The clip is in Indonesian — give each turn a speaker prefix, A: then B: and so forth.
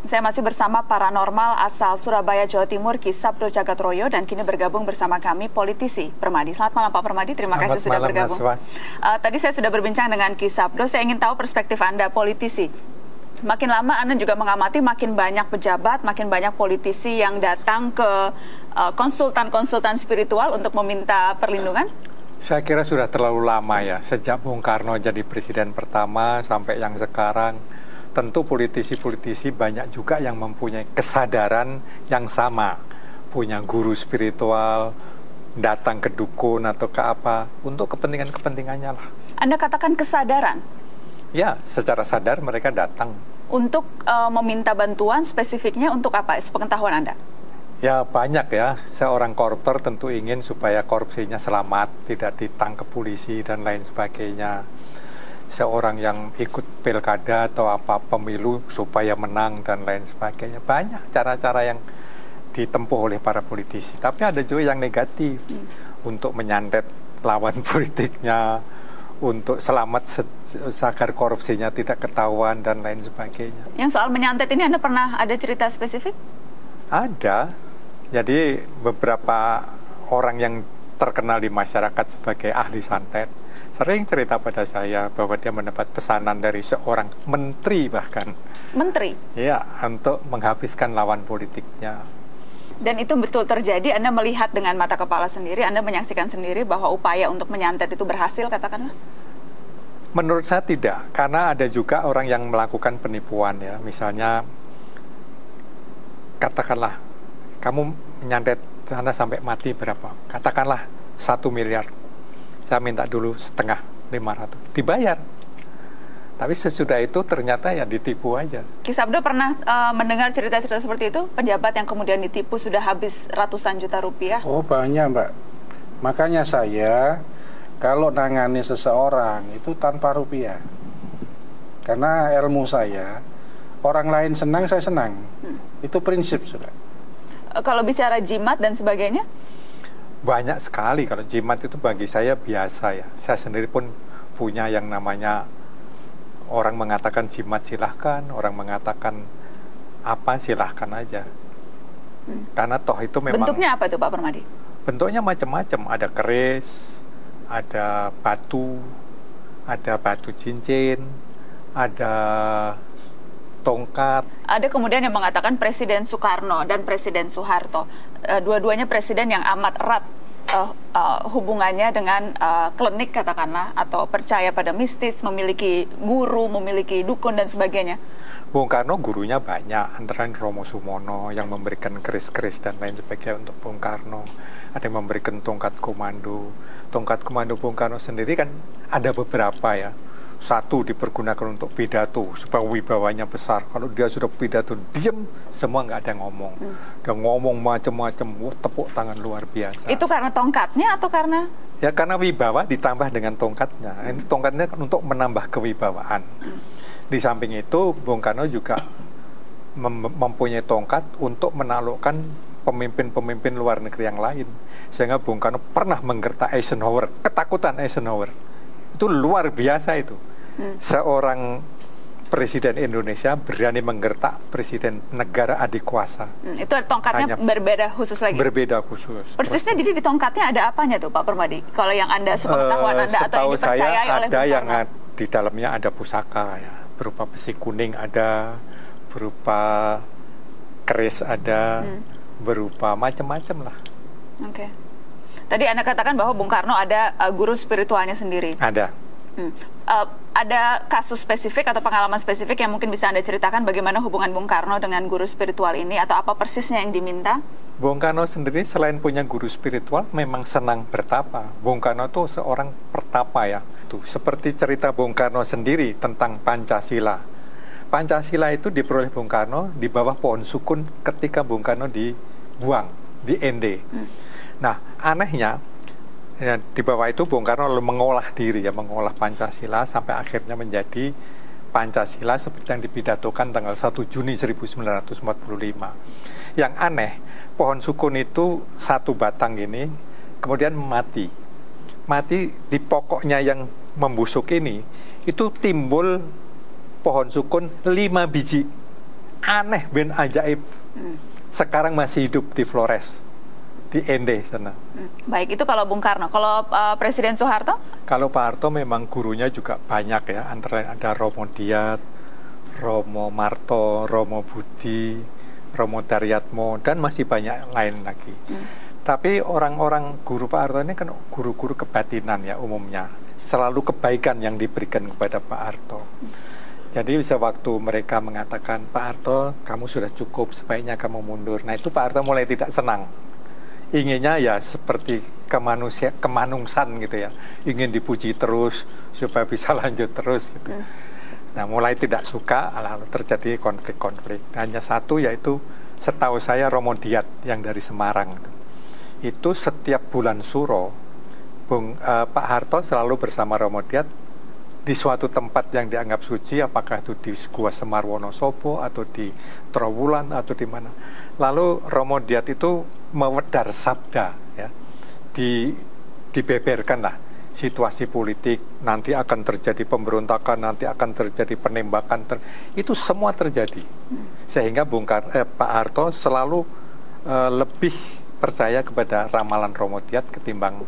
A: Saya masih bersama paranormal asal Surabaya, Jawa Timur, Ki Sabdo Jagatroyo, dan kini bergabung bersama kami politisi Permadi. Selamat malam Pak Permadi, terima kasih sudah bergabung. Tadi saya sudah berbincang dengan Ki Sabdo, saya ingin tahu perspektif Anda politisi. Makin lama Anda juga mengamati makin banyak pejabat, makin banyak politisi yang datang ke konsultan-konsultan spiritual untuk meminta perlindungan?
B: Saya kira sudah terlalu lama ya, sejak Bung Karno jadi presiden pertama sampai yang sekarang. Tentu politisi-politisi banyak juga yang mempunyai kesadaran yang sama, punya guru spiritual, datang ke dukun atau ke apa, untuk kepentingan-kepentingannya lah.
A: Anda katakan kesadaran?
B: Ya, secara sadar mereka datang.
A: Untuk meminta bantuan spesifiknya untuk apa, sepengetahuan Anda?
B: Ya banyak ya, seorang koruptor tentu ingin supaya korupsinya selamat, tidak ditangkap polisi dan lain sebagainya. Seorang yang ikut pilkada atau apa pemilu supaya menang dan lain sebagainya. Banyak cara-cara yang ditempuh oleh para politisi. Tapi ada juga yang negatif, untuk menyantet lawan politiknya, untuk selamat agar korupsinya tidak ketahuan dan lain sebagainya.
A: Yang soal menyantet ini Anda pernah ada cerita spesifik?
B: Ada. Jadi beberapa orang yang terkenal di masyarakat sebagai ahli santet sering cerita pada saya bahwa dia mendapat pesanan dari seorang menteri bahkan.
A: Menteri?
B: Ya, untuk menghabiskan lawan politiknya.
A: Dan itu betul terjadi, Anda melihat dengan mata kepala sendiri, Anda menyaksikan sendiri bahwa upaya untuk menyantet itu berhasil, katakanlah?
B: Menurut saya tidak, karena ada juga orang yang melakukan penipuan ya. Misalnya, katakanlah, kamu menyantet Anda sampai mati berapa? Katakanlah 1 miliar. Saya minta dulu setengah, 500. Dibayar. Tapi sesudah itu ternyata ya ditipu aja.
A: Ki Sabdo pernah mendengar cerita-cerita seperti itu? Pejabat yang kemudian ditipu sudah habis ratusan juta rupiah?
C: Oh banyak Mbak. Makanya saya kalau nangani seseorang itu tanpa rupiah. Karena ilmu saya, orang lain senang, saya senang. Itu prinsip sudah.
A: Kalau bicara jimat dan sebagainya?
B: Banyak sekali. Kalau jimat itu bagi saya biasa ya. Saya sendiri pun punya yang namanya, orang mengatakan jimat silahkan, orang mengatakan apa silahkan aja. Karena toh itu memang...
A: Bentuknya apa itu Pak Permadi?
B: Bentuknya macam-macam. Ada keris, ada batu cincin, ada tongkat.
A: Ada kemudian yang mengatakan Presiden Soekarno dan Presiden Soeharto. Dua-duanya presiden yang amat erat hubungannya dengan klinik katakanlah, atau percaya pada mistis, memiliki guru, memiliki dukun dan sebagainya.
B: Bung Karno gurunya banyak, antara Romo Sumono yang memberikan keris-keris dan lain sebagainya untuk Bung Karno. Ada yang memberikan tongkat komando. Tongkat komando Bung Karno sendiri kan ada beberapa ya. Satu dipergunakan untuk pidato supaya wibawanya besar. Kalau dia sudah pidato diam, semua nggak ada yang ngomong. Dia ngomong macam-macam, tepuk tangan luar biasa.
A: Itu karena tongkatnya atau karena?
B: Ya karena wibawa ditambah dengan tongkatnya. Ini tongkatnya untuk menambah kewibawaan. Di samping itu Bung Karno juga mempunyai tongkat untuk menaklukkan pemimpin-pemimpin luar negeri yang lain. Sehingga Bung Karno pernah menggertak Eisenhower, ketakutan Eisenhower. Itu luar biasa itu. Seorang presiden Indonesia berani menggertak presiden negara adikuasa.
A: Itu tongkatnya berbeda khusus lagi?
B: Berbeda khusus.
A: Persisnya jadi di tongkatnya ada apanya tuh Pak Permadi? Kalau yang Anda sepengetahuan Anda atau yang dipercayai oleh Bung Karno?
B: Ada yang di dalamnya ada pusaka ya. Berupa besi kuning ada, berupa keris ada, berupa macam-macam lah.
A: Oke. Tadi Anda katakan bahwa Bung Karno ada guru spiritualnya sendiri.
B: Ada.
A: Ada kasus spesifik atau pengalaman spesifik yang mungkin bisa Anda ceritakan bagaimana hubungan Bung Karno dengan guru spiritual ini, atau apa persisnya yang diminta?
B: Bung Karno sendiri selain punya guru spiritual memang senang bertapa. Bung Karno itu seorang pertapa ya. Tuh, seperti cerita Bung Karno sendiri tentang Pancasila. Pancasila itu diperoleh Bung Karno di bawah pohon sukun ketika Bung Karno dibuang di ND. Nah, anehnya ya, di bawah itu Bung Karno mengolah diri ya, mengolah Pancasila sampai akhirnya menjadi Pancasila seperti yang dipidatokan tanggal 1 Juni 1945. Yang aneh, pohon sukun itu satu batang ini kemudian mati. Mati di pokoknya yang membusuk ini, itu timbul pohon sukun 5 biji. aneh ben ajaib. Sekarang masih hidup di Flores, di Ende sana.
A: Baik, itu kalau Bung Karno. Kalau Presiden Soeharto?
B: Kalau Pak Harto memang gurunya juga banyak ya, antara lain ada Romo Diat, Romo Marto, Romo Budi, Romo Daryatmo, dan masih banyak lain lagi. Tapi orang-orang guru Pak Harto ini kan guru-guru kebatinan ya umumnya. Selalu kebaikan yang diberikan kepada Pak Harto. Jadi sewaktu mereka mengatakan, Pak Harto, kamu sudah cukup, sebaiknya kamu mundur. Nah itu Pak Harto mulai tidak senang. Inginnya ya seperti kemanungsan gitu ya. Ingin dipuji terus, supaya bisa lanjut terus gitu. Nah mulai tidak suka, lalu terjadi konflik-konflik. Hanya satu, yaitu setahu saya Romo Diat yang dari Semarang. Itu setiap bulan Suro, Pak Harto selalu bersama Romo Diat di suatu tempat yang dianggap suci, apakah itu di Gua Semar Wonosobo atau di Trowulan atau di mana. Lalu Romo Diat itu mewedar sabda, ya, dibeberkan lah situasi politik, nanti akan terjadi pemberontakan, nanti akan terjadi penembakan, itu semua terjadi. Sehingga Pak Harto selalu lebih percaya kepada ramalan Romo Diat ketimbang